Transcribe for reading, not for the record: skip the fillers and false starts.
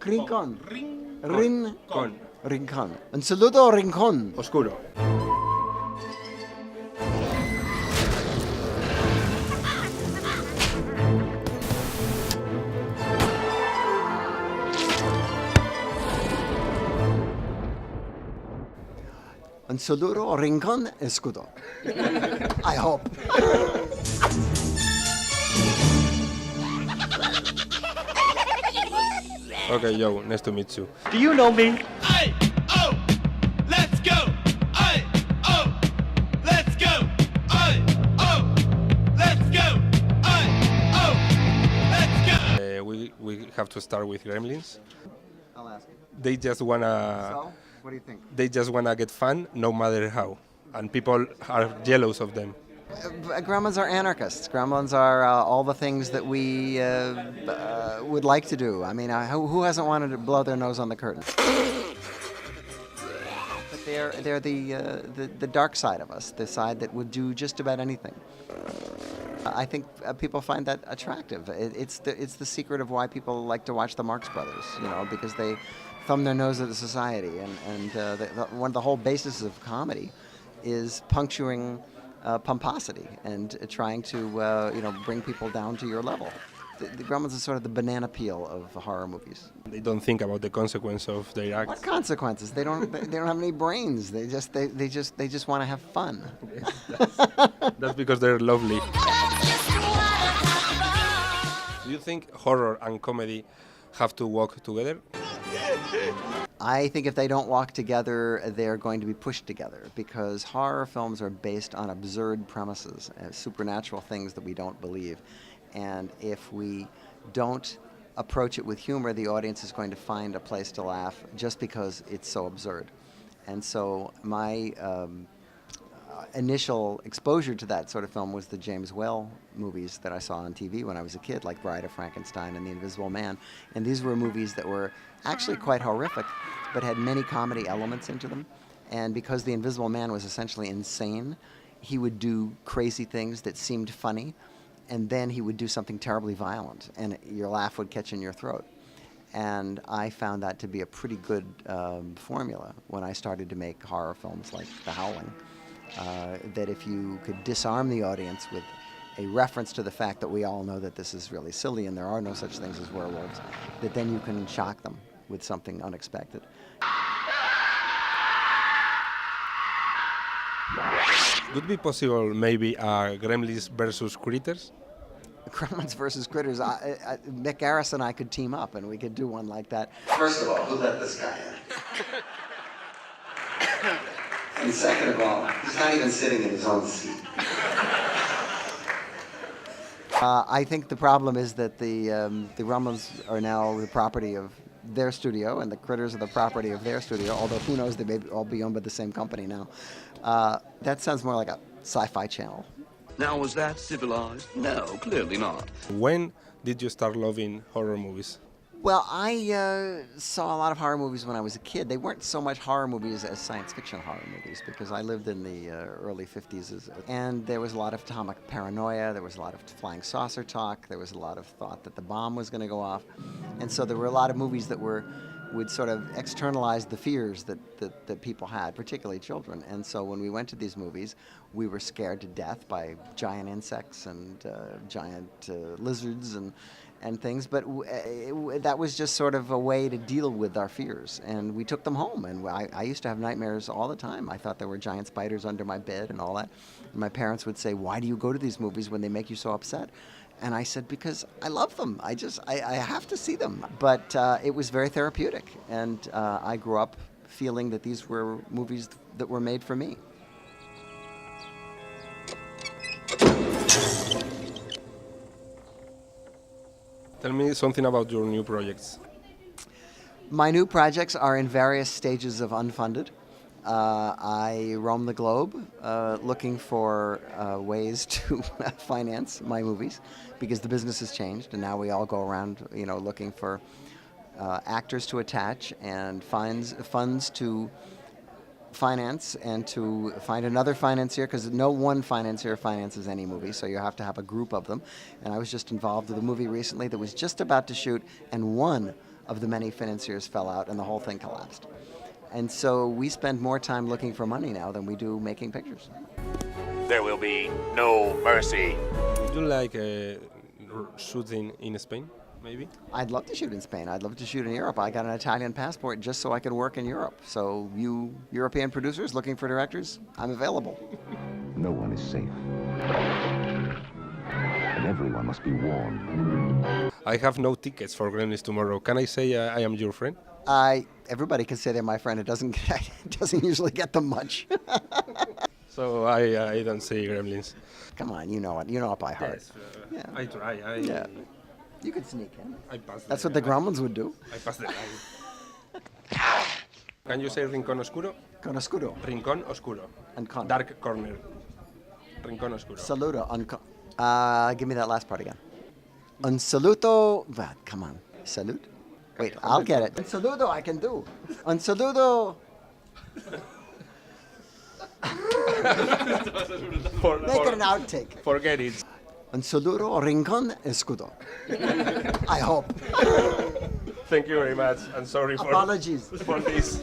Rincón. Con. Rincón. Un saludo, Rincón. Oscuro. Un saludo, Rincón, escudo. I hope. Okay, Joe, nice to meet you. Do you know me? Aye, oh, let's go. Aye, oh, let's go. Aye, oh, let's go. Aye, oh, let's go. We have to start with Gremlins. I'll ask. They just wanna So, what do you think? they just wanna get fun no matter how, and people are jealous of them. Gremlins are anarchists. Gremlins are all the things that we would like to do. I mean, who hasn't wanted to blow their nose on the curtain? But they're the dark side of us, the side that would do just about anything. I think people find that attractive. It's the secret of why people like to watch the Marx Brothers, you know, because they thumb their nose at the society, and one of the whole basis of comedy is puncturing pomposity and trying to bring people down to your level. The Gremlins is sort of the banana peel of horror movies. They don't think about the consequence of their What acts. consequences? They don't have any brains. They just want to have fun. That's because they're lovely. Do you think horror and comedy have to walk together? I think if they don't walk together, they're going to be pushed together, because horror films are based on absurd premises, supernatural things that we don't believe. And if we don't approach it with humor, the audience is going to find a place to laugh just because it's so absurd. And so my initial exposure to that sort of film was the James Whale movies that I saw on TV when I was a kid, like Bride of Frankenstein and The Invisible Man. And these were movies that were actually quite horrific, but had many comedy elements into them. And because The Invisible Man was essentially insane, he would do crazy things that seemed funny, and then he would do something terribly violent, and your laugh would catch in your throat. And I found that to be a pretty good formula when I started to make horror films like The Howling. That if you could disarm the audience with a reference to the fact that we all know that this is really silly and there are no such things as werewolves, that then you can shock them with something unexpected. Could it be possible maybe Gremlins versus Critters? Gremlins versus Critters. Mick Garris and I could team up and we could do one like that. First of all, who let this guy in? And second of all, he's not even sitting in his own seat. I think the problem is that the Gremlins are now the property of their studio, and the Critters are the property of their studio, although who knows, they may all be owned by the same company now. That sounds more like a sci-fi channel. Now, was that civilized? No, clearly not. When did you start loving horror movies? Well, I saw a lot of horror movies when I was a kid. They weren't so much horror movies as science fiction horror movies, because I lived in the early 50s, and there was a lot of atomic paranoia, there was a lot of flying saucer talk, there was a lot of thought that the bomb was going to go off, and so there were a lot of movies that would sort of externalize the fears that people had, particularly children. And so when we went to these movies, we were scared to death by giant insects and giant lizards and things, but that was just sort of a way to deal with our fears, and we took them home. And I used to have nightmares all the time. I thought there were giant spiders under my bed and all that. And my parents would say, "Why do you go to these movies when they make you so upset?" And I said, "Because I love them. I have to see them." But it was very therapeutic, and I grew up feeling that these were movies that were made for me. Tell me something about your new projects. My new projects are in various stages of unfunded. I roam the globe looking for ways to finance my movies, because the business has changed, and now we all go around, looking for actors to attach and funds to finance, and to find another financier, because no one financier finances any movie, so you have to have a group of them. And I was just involved with a movie recently that was just about to shoot and won of the many financiers fell out and the whole thing collapsed. And so we spend more time looking for money now than we do making pictures. There will be no mercy. Would you like shooting in Spain, maybe? I'd love to shoot in Spain. I'd love to shoot in Europe. I got an Italian passport just so I could work in Europe. So you European producers looking for directors, I'm available. No one is safe. And everyone must be warned. I have no tickets for Gremlins tomorrow. Can I say I am your friend? Everybody can say they're my friend. It doesn't usually get them much. So I don't see Gremlins. Come on, you know it. You know it by heart. Yes, Yeah. I try. Yeah. You could sneak in. I pass. That's what the Gremlins would do. I pass the line. Can you say Rincón Oscuro? Con oscuro. Rincón Oscuro. And con. Dark corner. Rincón Oscuro. Saludo. Give me that last part again. Un saludo. Come on. Salute? Wait, I'll get it. Un saludo I can do. Un saludo. Make it an outtake. Forget it. Un saludo rincón escudo. I hope. Thank you very much, and sorry Apologies. for this.